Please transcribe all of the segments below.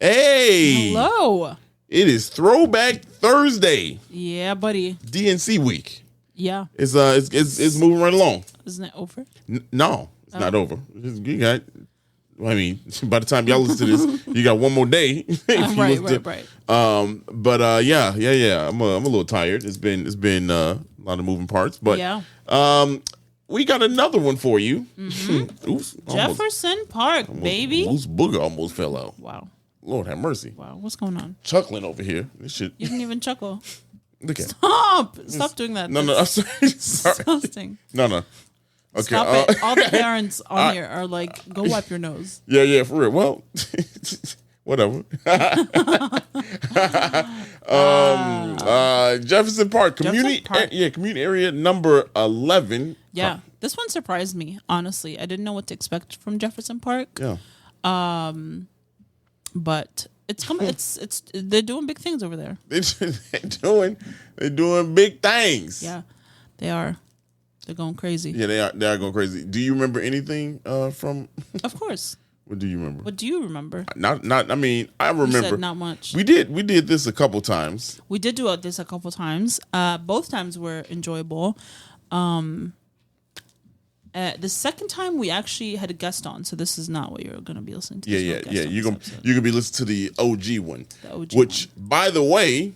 Hey. Hello. It is Throwback Thursday. Yeah, buddy. DNC week. Yeah. It's moving right along. Isn't it over? No, it's not over. You got. I mean, by the time y'all listen to this, you got one more day. Right. Yeah. I'm a little tired. It's been a lot of moving parts, but yeah. We got another one for you. Mm-hmm. Oops, Jefferson Park, baby. Loose booger almost fell out. Wow. Lord have mercy. Wow. What's going on? Chuckling over here. This shit. You didn't even chuckle. Look at Stop doing that. No, I'm sorry. Disgusting. No. Okay. Stop it. All the parents on here are like, go wipe your nose. Yeah, for real. Well, whatever. Jefferson Park, community area number 11. Yeah, this one surprised me. Honestly, I didn't know what to expect from Jefferson Park. Yeah. But it's coming. It's they're doing big things over there. They're doing big things. Yeah, they are. They're going crazy. Yeah, they are going crazy. Do you remember anything from? Of course. What do you remember? What do you remember? Not. I mean, I remember. You said not much. We did this a couple times. We did do this a couple times. Both times were enjoyable. The second time we actually had a guest on, so this is not what you're going to be listening to. Yeah. You're gonna be listening to the OG one, which, by the way,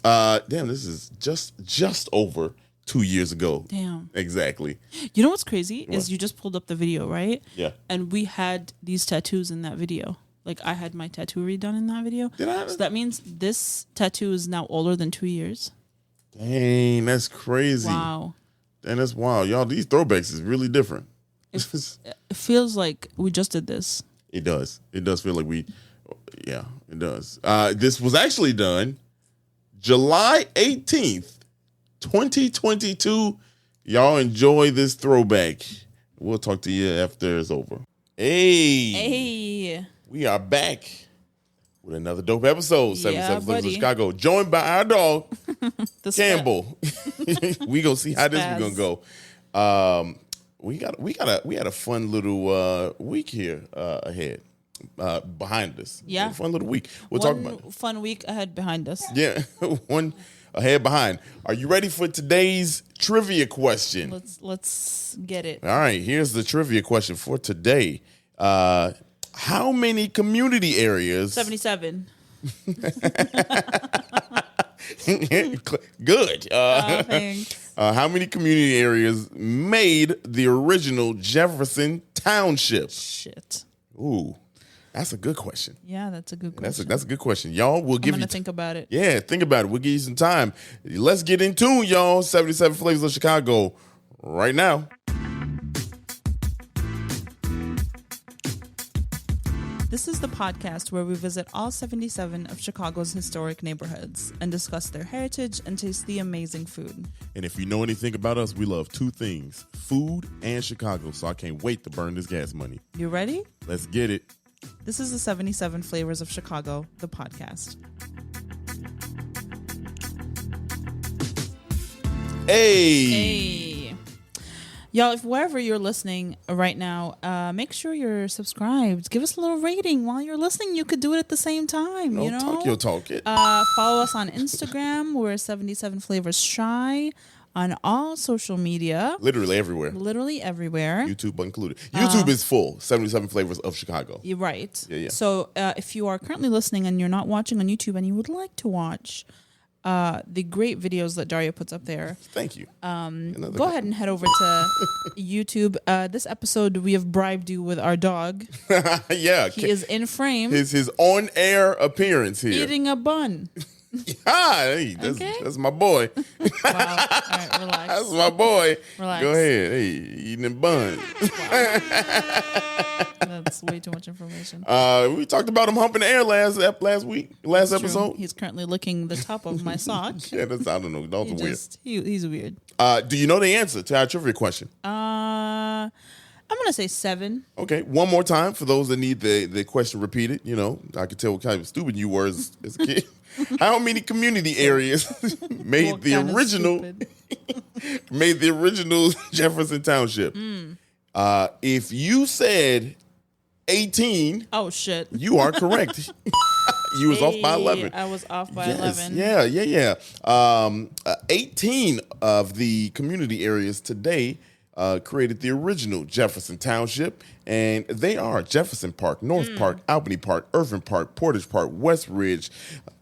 this is just over 2 years ago. Damn. Exactly. You know what's crazy is you just pulled up the video, right? Yeah. And we had these tattoos in that video. Like I had my tattoo redone in that video. Did I? So that means this tattoo is now older than 2 years. Dang, that's crazy. Wow. And that's wild. Y'all, these throwbacks is really different. It feels like we just did this. It does. It does feel like it does. This was actually done July 18th, 2022. Y'all enjoy this throwback. We'll talk to you after it's over. Hey. We are back with another dope episode, 77 Flavors of Chicago, joined by our dog, Campbell. We gonna see how this is gonna go. We had a fun little week here ahead, behind us. Yeah, a fun little week. We'll talk about it. Fun week ahead behind us. Yeah, one ahead behind. Are you ready for today's trivia question? Let's get it. All right, here's the trivia question for today. How many community areas? 77. Good. Thanks. How many community areas made the original Jefferson Township? Shit. Ooh, that's a good question. Yeah, that's a good question. That's a good question. Y'all, we'll give you think about it. Yeah, think about it. We'll give you some time. Let's get in tune, y'all. 77 Flavors of Chicago right now. This is the podcast where we visit all 77 of Chicago's historic neighborhoods and discuss their heritage and taste the amazing food. And if you know anything about us, we love two things, food and Chicago, so I can't wait to burn this gas money. You ready? Let's get it. This is the 77 Flavors of Chicago, the podcast. Hey. Y'all, if wherever you're listening right now, make sure you're subscribed. Give us a little rating while you're listening. You could do it at the same time. Talk your talk. Follow us on Instagram. We're 77 Flavors Shy on all social media. Literally everywhere. YouTube included. YouTube is full. 77 Flavors of Chicago. You're right. Yeah. So if you are currently listening and you're not watching on YouTube and you would like to watch the great videos that Daria puts up there. Thank you. Go ahead and head over to YouTube. This episode, we have bribed you with our dog. Yeah. He is in frame. His on-air appearance here. Eating a bun. That's my boy. Wow. All right, relax. That's my boy. Relax. Go ahead. Hey, eating them buns. Wow. That's way too much information. We talked about him humping the air last episode. He's currently licking the top of my sock. Yeah, I don't know. That's weird. He's weird. Do you know the answer to our trivia question? I'm going to say 7. Okay, one more time for those that need the question repeated. You know, I could tell what kind of stupid you were as a kid. How many community areas made the original Jefferson Township? If you said 18. Oh shit. You are correct. You was off by 11. I was off by Yes, 11. yeah. 18 of the community areas today created the original Jefferson Township, and they are Jefferson Park, North Park, Albany Park, Irvin Park, Portage Park, West Ridge,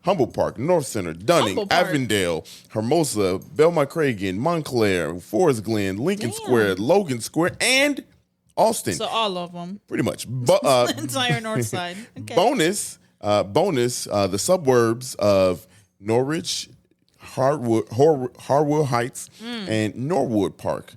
Humboldt Park, North Center, Dunning, Humboldt Park. Avondale, Hermosa, Belmont Cragen, Montclair, Forest Glen, Lincoln Damn. Square, Logan Square, and Austin. So all of them. Pretty much. But Entire north side. Okay. bonus, the suburbs of Norwich, Harwood Heights, and Norwood Park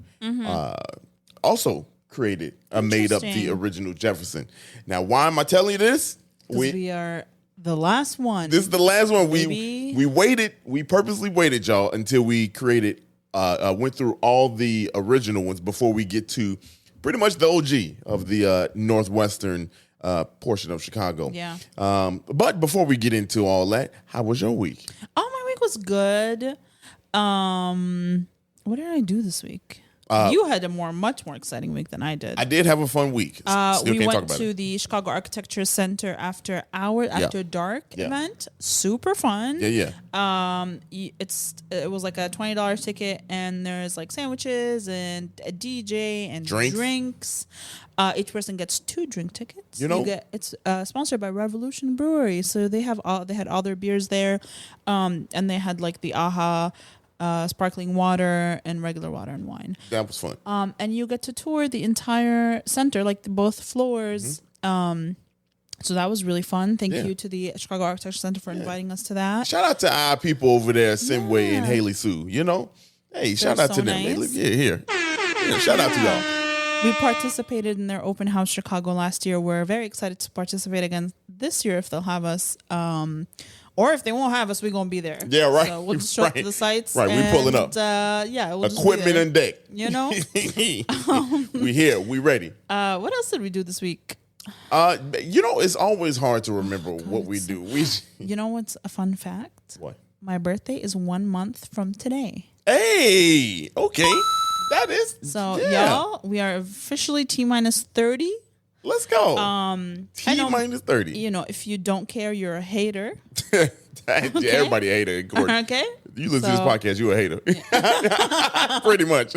also created, made up the Interesting. original Jefferson. Now, why am I telling you this? 'Cause we are the last one. This is the last one. Baby. We waited. We purposely waited, y'all, until we created, went through all the original ones before we get to pretty much the OG of the northwestern portion of Chicago. Yeah. But before we get into all that, how was your week? Oh, my week was good. What did I do this week? You had a much more exciting week than I did. I did have a fun week. Still We can't talk went about to it. the Chicago Architecture Center after dark Yeah. event. Super fun. Yeah. It was like a $20 ticket, and there's like sandwiches and a DJ and drinks. Each person gets 2 drink tickets. It's sponsored by Revolution Brewery, so they had all their beers there, and they had like the AHA. Sparkling water and regular water and wine. That was fun. And you get to tour the entire center, like both floors. So that was really fun. Thank you to the Chicago Architecture Center for inviting us to that. Shout out to our people over there, Simway and Haley Sue. Hey, shout out to them. They nice. here. Shout out to y'all. We participated in their open house Chicago last year. We're very excited to participate again this year if they'll have us. Or if they won't have us, we're going to be there. Yeah, right. So we'll just show up to the sites. Right, we pulling up. We'll Equipment on deck. We We here. We ready. what else did we do this week? It's always hard to remember what we do. You know what's a fun fact? What? My birthday is 1 month from today. Hey, okay. That is. So, yeah. y'all, we are officially T-minus 30. Let's go. T-minus 30. If you don't care, you're a hater. Everybody a hater. Courtney. Okay? You listen to this podcast, you a hater. Pretty much.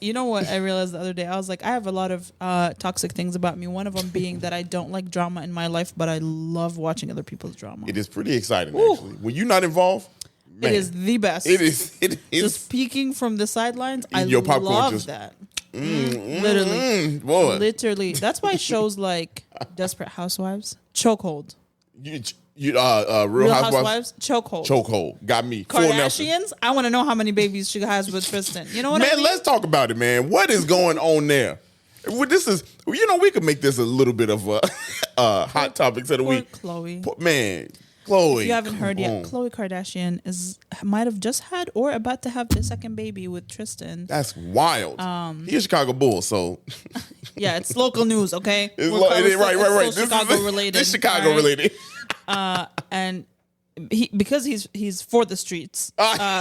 You know what I realized the other day? I was like, I have a lot of toxic things about me. One of them being that I don't like drama in my life, but I love watching other people's drama. It is pretty exciting, actually. When you're not involved, man, it is the best. It is. Just peeking from the sidelines, I your popcorn love just- that. Literally. boy. Literally. That's why shows like Desperate Housewives, chokehold. Real Housewives, chokehold. chokehold. Got me. Full Nelson. Kardashians, I want to know how many babies she has with Tristan. You know what I Man, mean? let's talk about it, man. What is going on there? This is, we could make this a little bit of a hot topics of the Poor week. Chloe. Man, Chloe. If you haven't heard yet, on. Khloe Kardashian might have just had or about to have the second baby with Tristan. That's wild. He's a Chicago Bull, so Yeah, it's local news, okay? it's Right. This Chicago is, related. This Chicago all right? related. And because he's for the streets,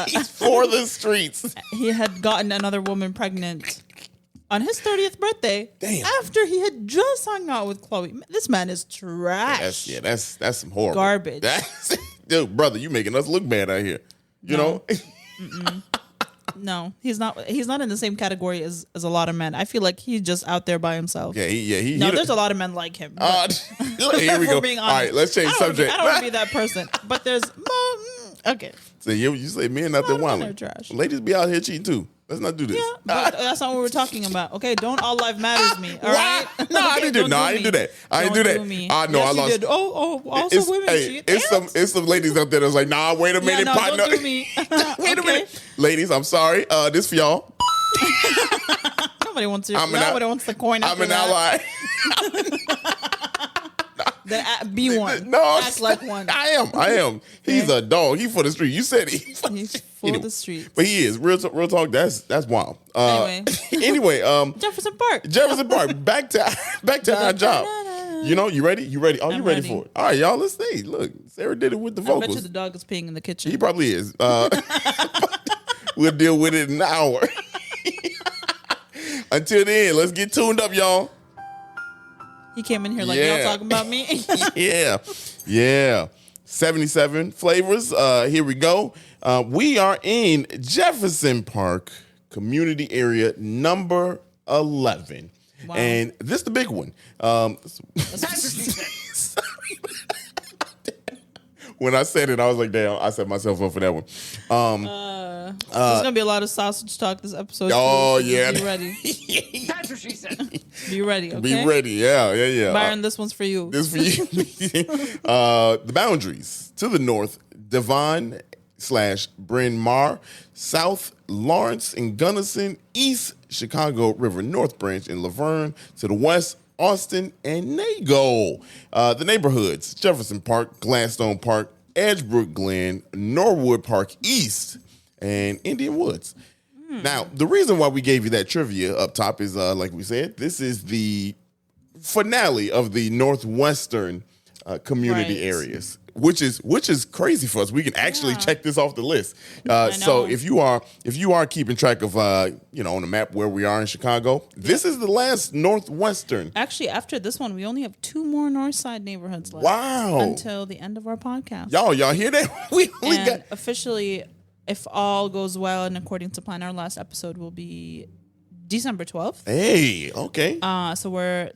He's for the streets. he had gotten another woman pregnant on his 30th birthday. Damn. After he had just hung out with Chloe. This man is trash. That's some horrible Garbage. Dude, brother, you making us look bad out here. You know? No, he's not. He's not in the same category as a lot of men. I feel like he's just out there by himself. He There's a lot of men like him. Here we go. Being All honest. right, let's change subject. I don't want to be that person. But there's okay. So you say men out there A lot of men wilding. are trash. Ladies be out here cheating too. Let's not do this. Yeah, but that's not what we're talking about. Okay, don't all life matters me. All right? No, I Okay, didn't do. don't No, I didn't do that. I didn't do that. Me. I know. Yes, I you lost. did. Also women cheat. It's some ladies out there that's like, nah, wait a minute, no, partner. don't do me. Wait a minute, ladies. I'm sorry. This for y'all. Nobody wants the coin. I'm an ally. Be one. No, Act like one. I am. He's a dog. He for the street. You said he. He's for the street. But he is real talk. That's wild. Anyway, Jefferson Park. Jefferson Park. Back to our job. You ready? You ready? Oh, you ready for it? All right, y'all. Let's see. Look, Sarah did it with the vocals. I bet you the dog is peeing in the kitchen. He probably is. We'll deal with it in an hour. Until then, let's get tuned up, y'all. He came in here like, y'all talking about me? Yeah. 77 flavors. Here we go. We are in Jefferson Park, community area number 11. Wow. And this is the big one. When I said it, I was like, damn, I set myself up for that one. There's going to be a lot of sausage talk this episode. Oh, yeah. Be ready. That's what she said. Be ready, okay? Be ready, yeah. Byron, this one's for you. This for you. The boundaries. To the north, Devon / Bryn Mawr. South, Lawrence and Gunnison. East, Chicago River North Branch and Laverne. To the west, Austin and Nago. The neighborhoods: Jefferson Park, Gladstone Park, Edgebrook Glen, Norwood Park East, and Indian Woods. Now, the reason why we gave you that trivia up top is, like we said, this is the finale of the Northwestern community areas, which is crazy for us. We can actually check this off the list. So if you are keeping track of on the map where we are in Chicago, this is the last Northwestern. Actually, after this one, we only have 2 more North Side neighborhoods left. Wow! Until the end of our podcast. Y'all hear that? We got officially, if all goes well and according to plan, our last episode will be December 12th. Hey, okay. So we're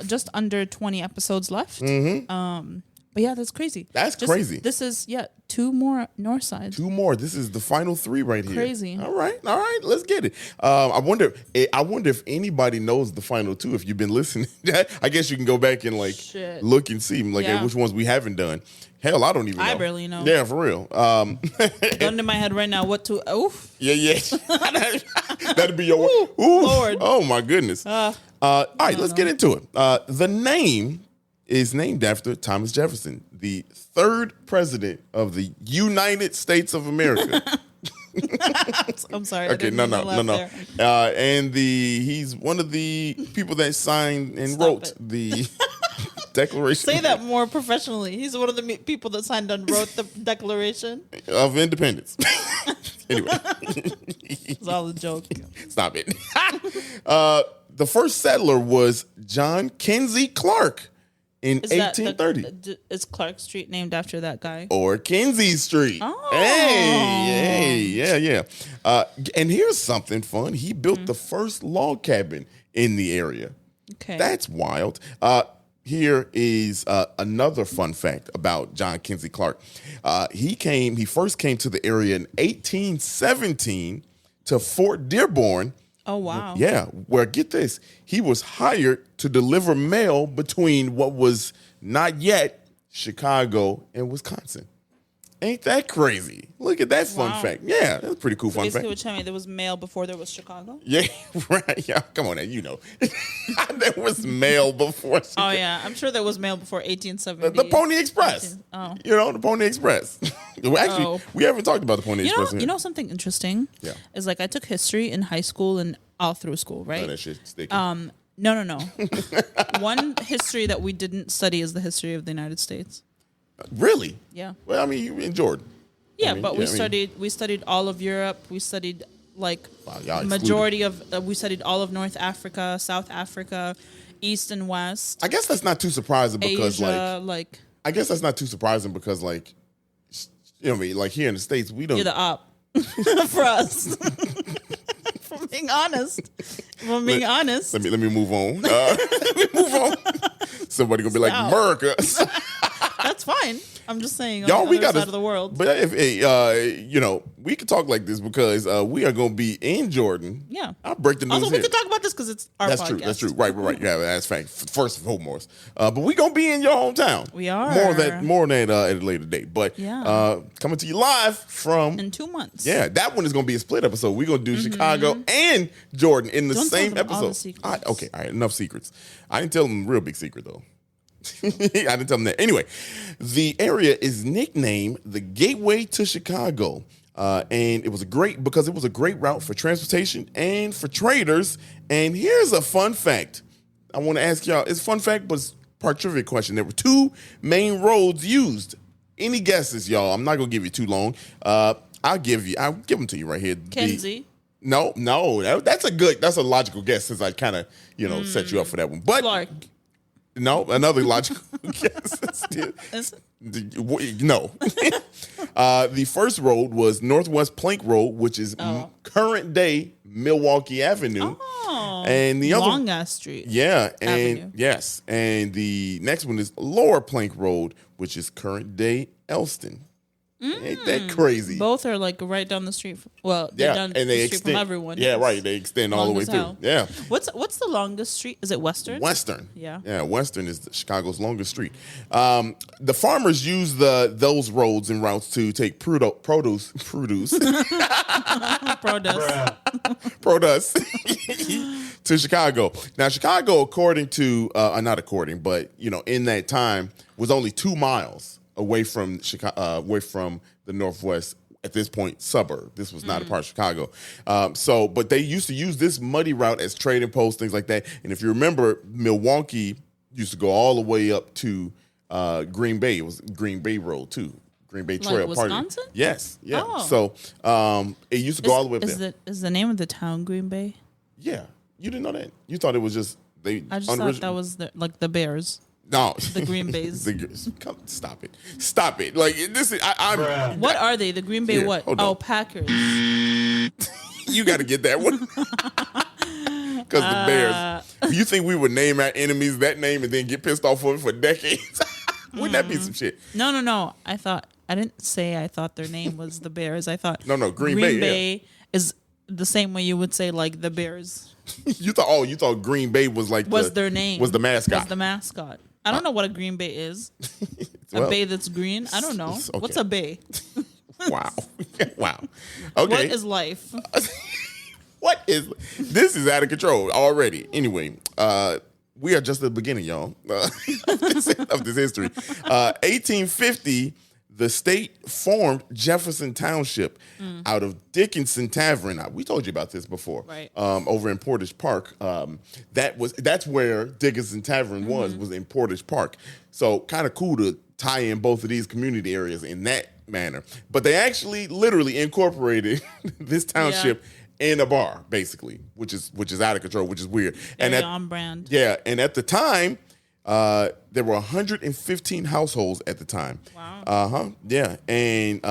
just under 20 episodes left. Mm-hmm. But yeah, that's crazy. That's crazy. This is 2 more North Sides. 2 more. This is the final 3 right here. Crazy. All right. Let's get it. I wonder if anybody knows the final 2. If you've been listening, I guess you can go back and look and see which ones we haven't done. Hell, I don't even know. I barely know. Yeah, for real. Gun to my head right now. What to? Oof. Yeah. That'd be your. Ooh, Lord. Oh my goodness. All right, let's get into it. The name is named after Thomas Jefferson, the 3rd president of the United States of America. I'm sorry. Okay, no. And he's one of the people that signed and wrote the Declaration. Say that more professionally. He's one of the people that signed and wrote the Declaration of Independence. Anyway, it's all a joke. Stop it. The first settler was John Kinsey Clark. In 1830. Is Clark Street named after that guy? Or Kinsey Street. Oh. Hey, yeah. And here's something fun. He built the first log cabin in the area. Okay. That's wild. Here is another fun fact about John Kinsey Clark. He first came to the area in 1817 to Fort Dearborn. Oh, wow. Yeah, where, get this, he was hired to deliver mail between what was not yet Chicago and Wisconsin. Ain't that crazy? Look at that fun fact. Yeah, that's a pretty cool fun fact. Basically, what you're telling me, there was mail before there was Chicago? Yeah, right. Yeah, come on now, you know. There was mail before Chicago. Oh, yeah. I'm sure there was mail before 1870. The Pony Express. The Pony Express. Actually, we haven't talked about the Pony Express. You know something interesting? Yeah. Is I took history in high school and all through school, right? Oh, that shit's sticky. No. One history that we didn't study is the history of the United States. Really? Yeah. Well, I mean, you in Jordan. Yeah, we studied all of Europe. We studied majority of we studied all of North Africa, South Africa, East and West. I guess that's not too surprising because Asia, I guess that's not too surprising because you know what I mean, like here in the States we don't. You're the op for us. From being honest. Let me move on. Somebody gonna be like America. That's fine. I'm just saying, y'all, on the other side of the world. But if we could talk like this because we are going to be in Jordan. Yeah, I'll break the news. Also, we could talk about this because it's our podcast. That's true. Right. Yeah, that's fact. First and foremost, but we gonna be in your hometown. We are more than that at a later date. But coming to you live from in 2 months. Yeah, that one is gonna be a split episode. We're gonna do Chicago and Jordan in the same episode. All the all right, enough secrets. I didn't tell them the real big secret though. I didn't tell them that. Anyway, the area is nicknamed the Gateway to Chicago. And it was a great route for transportation and for traders. And here's a fun fact. I want to ask y'all. It's a fun fact, but it's part trivia question. There were 2 main roads used. Any guesses, y'all? I'm not going to give you too long. I'll give them to you right here. Kinsey. No. That's a logical guess since I kind of, set you up for that one. But Clark. No, another logical guess. Is it? No. The first road was Northwest Plank Road, which is current day Milwaukee Avenue. Oh, and the other long ass street. Yeah, and Avenue. yes, and the next one is Lower Plank Road, which is current day Elston. Ain't that crazy? Both are like right down the street. Well, they're down and they the street extend. from everyone. Yeah, right. They extend all the way as through. hell. Yeah. What's the longest street? Is it Western? Western. Yeah. Yeah, Western is Chicago's longest street. The farmers use those roads and routes to take produce Produce. to Chicago. Now, Chicago, according to, not according, but, in that time, was only 2 miles away from away from the Northwest, at this point, suburb. This was not a part of Chicago. But they used to use this muddy route as trading posts, things like that. And if you remember, Milwaukee used to go all the way up to Green Bay. It was Green Bay Road, too. Green Bay Trail. Like Wisconsin? Yes. Yeah. Oh. So it used to go all the way up there. Is the name of the town Green Bay? Yeah. You didn't know that? You thought it was just... I just thought that was the Bears. No, the Green Bays. Come, stop it! Like this is I'm. What are they? The Green Bay Here, what? Oh, Packers. You got to get that one because the Bears. You think we would name our enemies that name and then get pissed off of it for decades? Wouldn't that be some shit? No. I didn't say I thought their name was the Bears. I thought Green Bay is the same way you would say like the Bears. You thought Green Bay was like their name was the mascot. Was the mascot. I don't know what a green bay is. A bay that's green? I don't know. Okay. What's a bay? Wow. Wow. Okay. What is life? This is out of control already. Anyway, we are just at the beginning, y'all, of this history. 1850, the state formed Jefferson Township out of Dickinson Tavern. Now, we told you about this before, right? Over in Portage Park. That's where Dickinson Tavern was in Portage Park. So kind of cool to tie in both of these community areas in that manner. But they actually literally incorporated this township in a bar, basically, which is out of control, which is weird. Very on brand. Yeah, and at the time, there were 115 households at the time. Wow. Yeah, and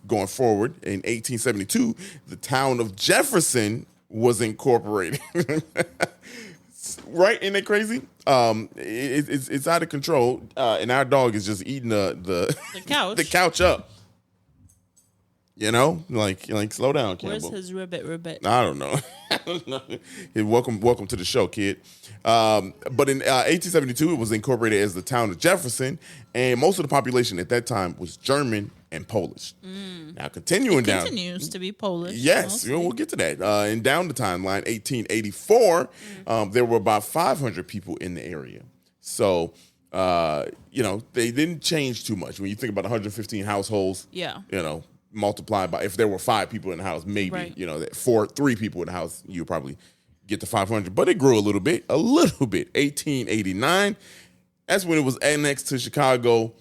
going forward in 1872, the town of Jefferson was incorporated. Right? Isn't that crazy? It's out of control, and our dog is just eating the couch. the couch up. Like slow down, Campbell. Where's his ribbit? I don't know. Hey, welcome to the show, kid. But in 1872, it was incorporated as the town of Jefferson, and most of the population at that time was German and Polish. Now, continuing down, continues to be Polish. Yes, we'll get to that. And down the timeline, 1884, there were about 500 people in the area. So, they didn't change too much. When you think about 115 households, multiplied by, if there were 5 people in the house, maybe, right. 3 people in the house, you probably get to 500. But it grew a little bit. 1889, that's when it was annexed to Chicago,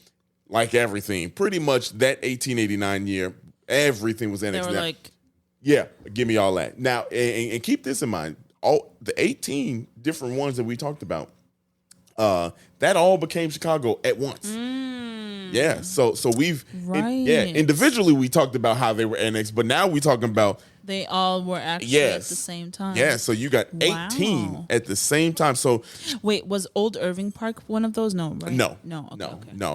like everything. Pretty much that 1889 year, everything was annexed. They were like... Yeah, give me all that. Now, and keep this in mind, all the 18 different ones that we talked about, that all became Chicago at once. Yeah, so we've individually we talked about how they were annexed, but now we're talking about they all were actually at the same time. Yeah, so you got 18 at the same time. So wait, was Old Irving Park one of those? No, right? No,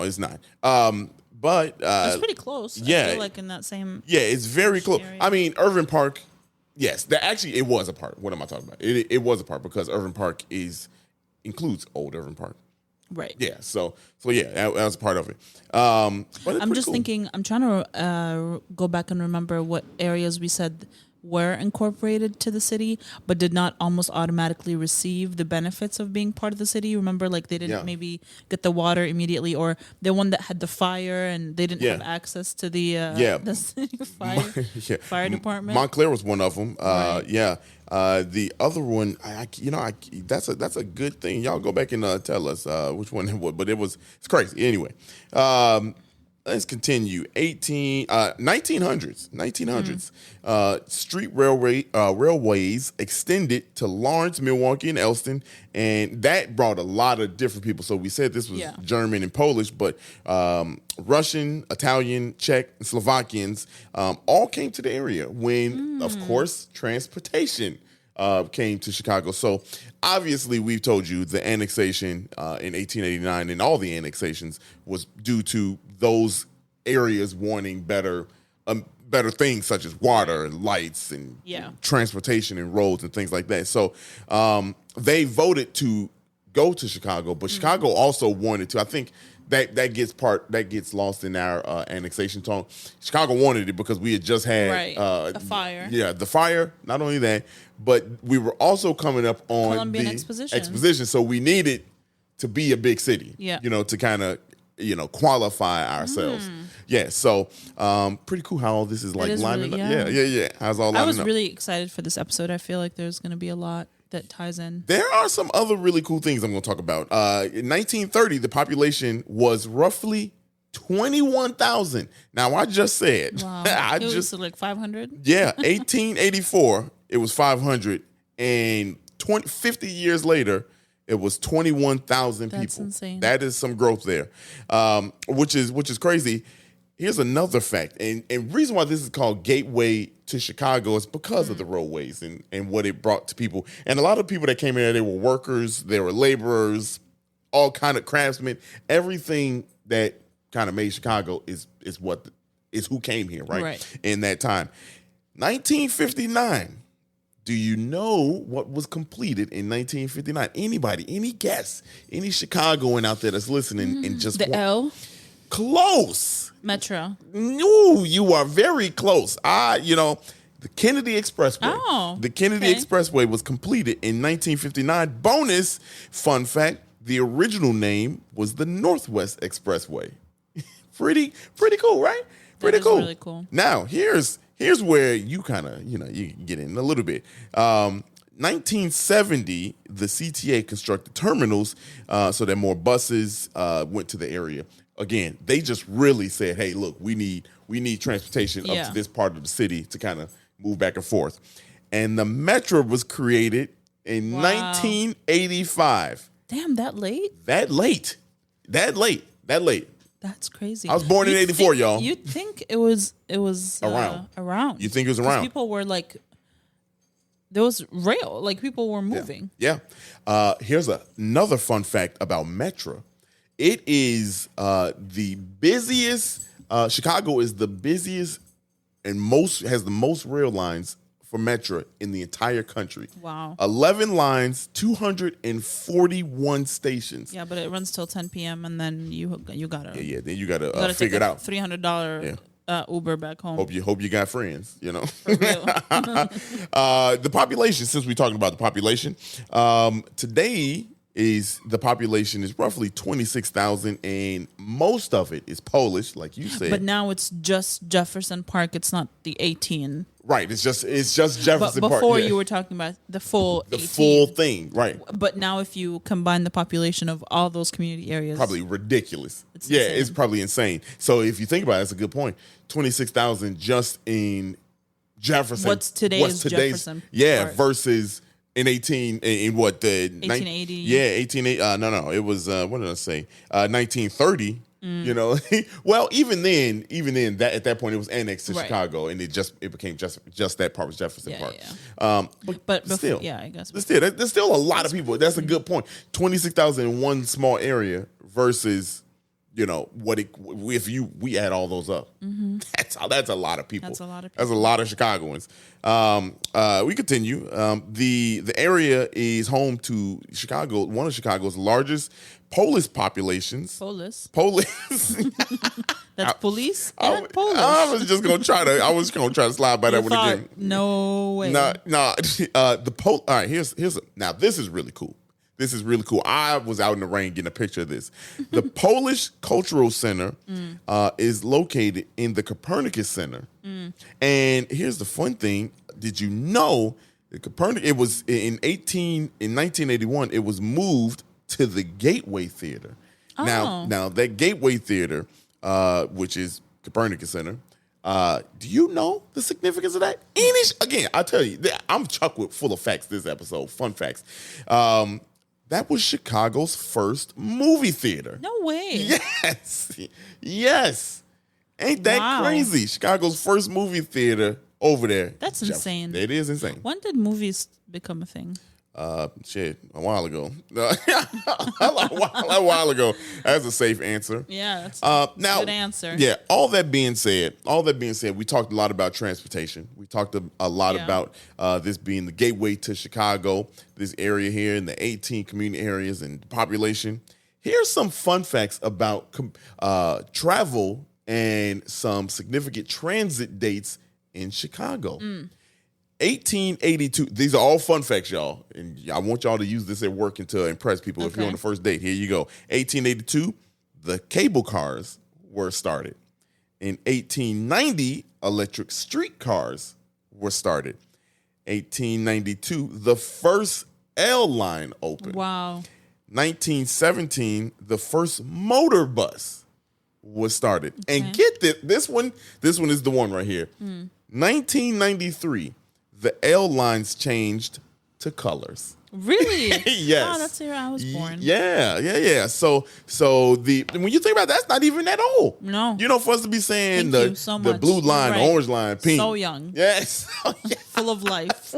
it's not. But it's pretty close. Yeah, I feel like in that same. Yeah, it's very close. Area. I mean, Irving Park. Yes, it was a part. What am I talking about? It was a part because Irving Park includes Old Irving Park. Right. Yeah. So yeah, that was part of it. But I'm just cool. thinking. I'm trying to go back and remember what areas we said were incorporated to the city, but did not almost automatically receive the benefits of being part of the city. Remember, like they didn't maybe get the water immediately, or the one that had the fire and they didn't have access to the city fire department. Montclair was one of them. Right. Yeah. The other one, that's a good thing. Y'all go back and tell us which one it was, but it's crazy. Anyway, Let's continue. 1900s. Street railways extended to Lawrence, Milwaukee, and Elston, and that brought a lot of different people. So we said this was German and Polish, but Russian, Italian, Czech, and Slovakians all came to the area when, of course, transportation came to Chicago. So obviously, we've told you the annexation in 1889 and all the annexations was due to those areas wanting better things such as water and lights and transportation and roads and things like that. So they voted to go to Chicago, but Chicago also wanted to. I think that gets lost in our annexation tone. Chicago wanted it because we had just had a fire. Yeah, the fire. Not only that, but we were also coming up on Columbian the Exposition. So we needed to be a big city. Yeah. To kind of qualify ourselves. Yeah. So pretty cool how all this is like lining up. Yeah. How's all lining up? I was really excited for this episode. I feel like there's going to be a lot that ties in. There are some other really cool things I'm going to talk about. In 1930, the population was roughly 21,000. Now, I just said. Wow. It was like 500? Yeah. 1884, it was 500. And 50 years later, it was 21,000 people. That's insane. That is some growth there, which is crazy. Here's another fact, and reason why this is called Gateway to Chicago is because of the roadways and what it brought to people. And a lot of people that came in there, they were workers, they were laborers, all kind of craftsmen. Everything that kind of made Chicago is who came here, right? In that time. 1959. Do you know what was completed in 1959? Anybody? Any guess? Any Chicagoan out there that's listening and just L? Close. Metro. No, you are very close. The Kennedy Expressway. Oh, the Kennedy Expressway was completed in 1959. Bonus fun fact: the original name was the Northwest Expressway. pretty cool, right? Pretty cool. Really cool. Now here's where you kind of you get in a little bit. 1970, the CTA constructed terminals so that more buses went to the area. Again, they just really said, "Hey, look, we need transportation up to this part of the city to kind of move back and forth." And the metro was created in 1985. Damn, that late? That late. That's crazy. I was born in 84, y'all. You'd think it was around. You think it was around? People were like, there was rail, like people were moving. Yeah. Here's another fun fact about Metro. It is the busiest. Chicago is the busiest and has the most rail lines for Metro in the entire country. Wow. 11 lines, 241 stations. Yeah, but it runs till 10 p.m. and then you gotta. Yeah. Then you gotta figure it out. $300 Uber back home. Hope you got friends. For real. The population. Since we're talking about the population, today the population is roughly 26,000, and most of it is Polish, like you said. But now it's just Jefferson Park. It's not the 18. Right. It's just Jefferson But Park. before you were talking about the full 18. Full thing, right? But now if you combine the population of all those community areas, probably ridiculous. Insane. It's probably insane. So if you think about it, that's a good point. 26,000 just in Jefferson. What's today's Jefferson Park? Yeah, versus in 1880. Yeah, 1880. No, it was what did I say? 1930. Well, even then, that at that point it was annexed to Chicago, and it became just that part was Jefferson Park. Yeah. But still, I guess. There's still a lot of people. That's a good point. 26,000 in one small area versus if we add all those up, that's a lot of people. That's a lot of people. That's a lot of Chicagoans. We continue. The area is home to one of Chicago's largest Polish populations. Polish. That's police. Polish. I was just gonna try to slide by that one again. No way. No. All right. Now this is really cool. I was out in the rain getting a picture of this. The Polish Cultural Center is located in the Copernicus Center. And here's the fun thing. Did you know that Copernicus, it was in 1981, it was moved to the Gateway Theater. Oh. Now that Gateway Theater which is Copernicus Center. Do you know the significance of that? Again, I tell you, I'm chock full of facts this episode. Fun facts. That was Chicago's first movie theater. No way. Yes. Ain't that crazy? Chicago's first movie theater over there. That's insane. It is insane. When did movies become a thing? A while ago. A while ago. That's a safe answer. Yeah, that's a good answer. Yeah, all that being said, we talked a lot about transportation. We talked a lot about this being the gateway to Chicago, this area here in the 18 community areas and population. Here's some fun facts about travel and some significant transit dates in Chicago. 1882. These are all fun facts, y'all. And I want y'all to use this at work and to impress people. If you're on the first date, here you go. 1882, the cable cars were started. In 1890, electric streetcars were started. 1892, the first L line opened. Wow. 1917, the first motor bus was started. Okay. And get this one is the one right here. 1993, the L lines changed to colors. Really? Yes. Oh, that's the year I was born. Yeah. So when you think about it, that's not even that old. No. You know, for us to be saying Thank the blue line, the orange line, pink. So young. Yes. Full of life.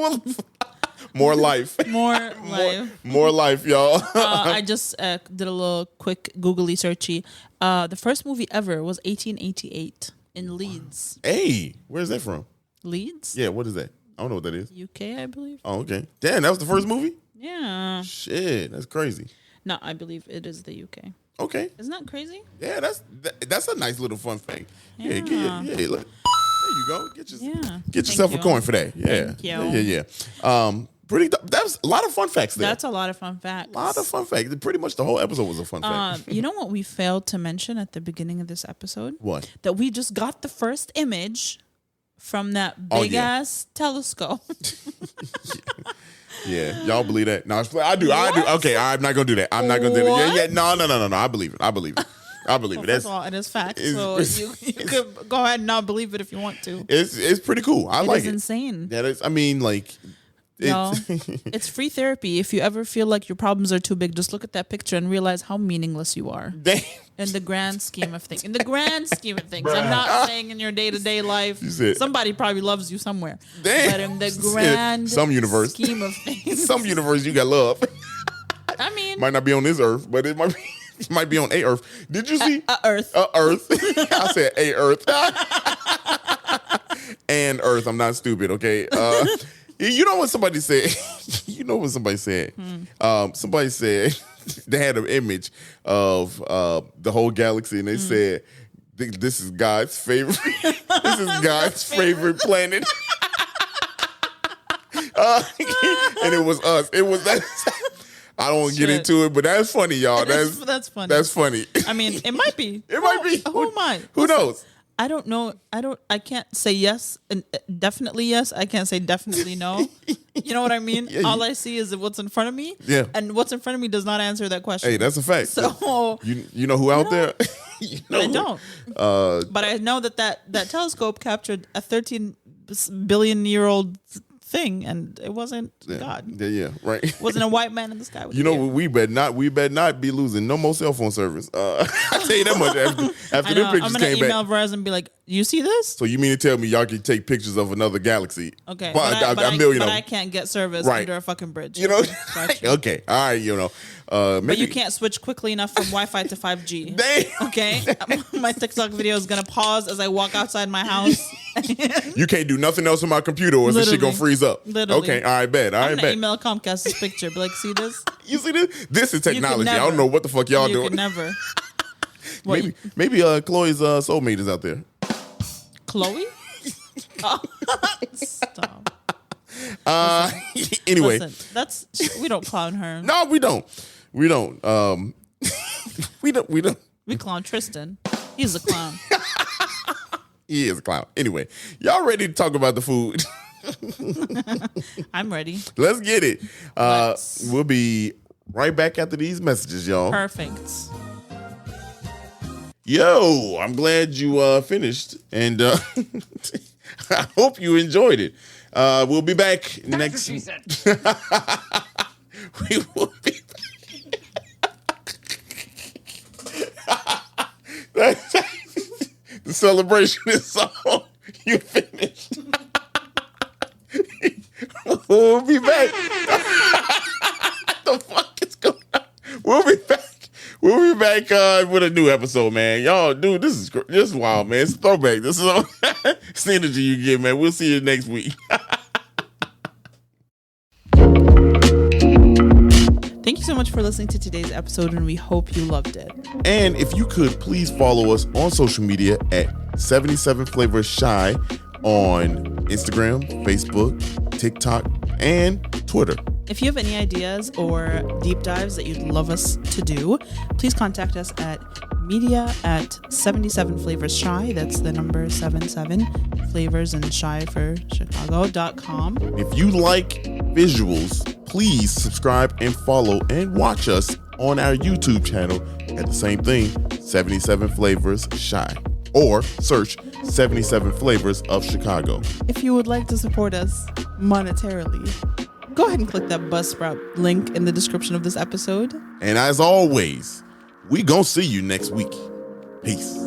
More life. More life. More life, y'all. I just did a little quick googly searchy. The first movie ever was 1888 in Leeds. Hey, where's that from? Leeds? Yeah, what is that? I don't know what that is. UK, I believe. Oh, okay. Damn, that was the first movie? Yeah. Shit, that's crazy. No, I believe it is the UK. Okay. Isn't that crazy? Yeah, that's a nice little fun fact. Yeah, look. There you go. Get yourself a coin for that. Yeah. Thank you. Yeah. That was a lot of fun facts there. That's a lot of fun facts. A lot of fun facts. Pretty much the whole episode was a fun fact. You know what we failed to mention at the beginning of this episode? What? That we just got the first image from that big ass telescope. Yeah, y'all believe that? No, I do. Okay, I'm not gonna do that. I'm not gonna do that. Yeah. No. I believe it. Well, first of all, it is fact. So you could go ahead and not believe it if you want to. It's pretty cool. I like it. It's insane. That is. I mean, like. It's free therapy. If you ever feel like your problems are too big, just look at that picture and realize how meaningless you are. Damn. In the grand scheme of things. I'm not saying in your day-to-day life. Somebody probably loves you somewhere. Damn. But in the grand scheme of things. Some universe you got love. I mean. Might not be on this earth, but it might be on a earth. Did you see? Earth. Earth. I said a earth. And earth. I'm not stupid, okay? You know what somebody said? Somebody said they had an image of the whole galaxy, and they said, "This is God's favorite. This is God's favorite planet." And it was us. It was that. I don't want to get into it, but that's funny, y'all. That's funny. That's funny. I mean, it might be. It might be. Who am I? Who knows? I don't know. I can't say yes and definitely yes. I can't say definitely no. You know what I mean? Yeah, all I see is what's in front of me. Yeah. And what's in front of me does not answer that question. Hey, that's a fact. So you know who out there? I don't. But I know that telescope captured a 13 billion-year-old thing, and it wasn't God. Yeah, right. It wasn't a white man in the sky. We better not be losing no more cell phone service. I tell you that much after them pictures came back. I'm gonna email Verizon and be like, "You see this?" So you mean to tell me y'all can take pictures of another galaxy? Okay, but I can't get service under a fucking bridge. You know? Okay, all right. You know, maybe. But you can't switch quickly enough from Wi-Fi to 5G. Damn. Okay, my TikTok video is gonna pause as I walk outside my house. You can't do nothing else on my computer, or is this shit gonna freeze up? Literally. Okay, all right, bet. I'm gonna email Comcast this picture. Be like, see this? You see this? This is technology. I don't know what the fuck y'all doing. You could never. Maybe Chloe's soulmate is out there. Chloe? Oh, stop. Anyway, listen, we don't clown her. No, we don't. We don't. We don't. We clown Tristan. He's a clown. He is a clown. Anyway, y'all ready to talk about the food? I'm ready. Let's get it. We'll be right back after these messages, y'all. Perfect. Yo, I'm glad you finished, and I hope you enjoyed it. We'll be back next. What she said. We will be back. The celebration is on. You finished. We'll be back. What the fuck is going on? We'll be back. We'll be back with a new episode, man. Y'all, dude, this is wild, man. It's a throwback. This is it's the energy you get, man. We'll see you next week. Thank you so much for listening to today's episode, and we hope you loved it. And if you could, please follow us on social media at 77 Flavors Shy on Instagram, Facebook, TikTok, and Twitter. If you have any ideas or deep dives that you'd love us to do, please contact us at media@77flavorsshy. That's the number 77 flavors and shy for Chicago.com. If you like visuals, please subscribe and follow and watch us on our YouTube channel at the same thing, 77 Flavors Shy, or search 77 Flavors of Chicago. If you would like to support us monetarily, go ahead and click that Buzzsprout link in the description of this episode. And as always, we gonna see you next week. Peace.